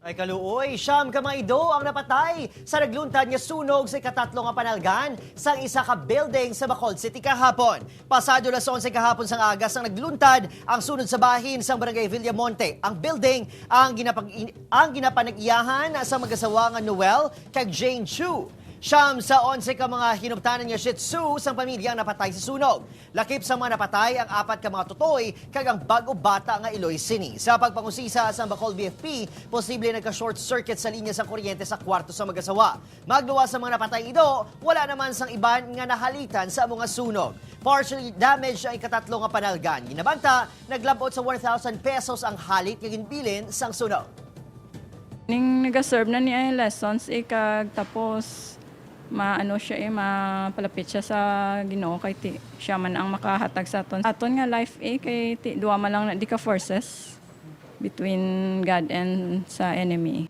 Ay kaluoy, siyam ka mga ido ang napatay sa nagluntad nga sunog sa ikatatlo nga panalgan sa isa ka building sa Bacolod City kahapon. Pasado las 11 kahapon sang agas ang nagluntad ang sunod sa bahin sa Barangay Villamonte. Ang building ang ginapanag-iyahan sa mag-asawa nga Noel kag Jane Chu. Siyam sa 11 ka mga hinubtanan nga Shih Tzu sang pamilya ang napatay sa sunog. Lakip sa mga napatay ang 4 ka mga tutoy kag ang bago bata nga Iloy Sini. Sa pagpangusisa sa Bacolod BFP, posible nagka-short circuit sa linya sa kuryente sa kwarto sa mag-asawa. Magluwas sa mga napatay ido, wala naman sang iban nga nahalitan sa mga sunog. Partially damaged ang ikatatlo nga panalgan. Ginabanta, naglabot sa 1,000 pesos ang halit nga ginbilin sang sunog. Ning nag-serve na niya yung lessons, kag tapos maano siya mapalapit siya sa Ginoo kay siya man ang makahatag sa aton. Aton nga life kay duwa man lang na di ka forces between God and sa enemy.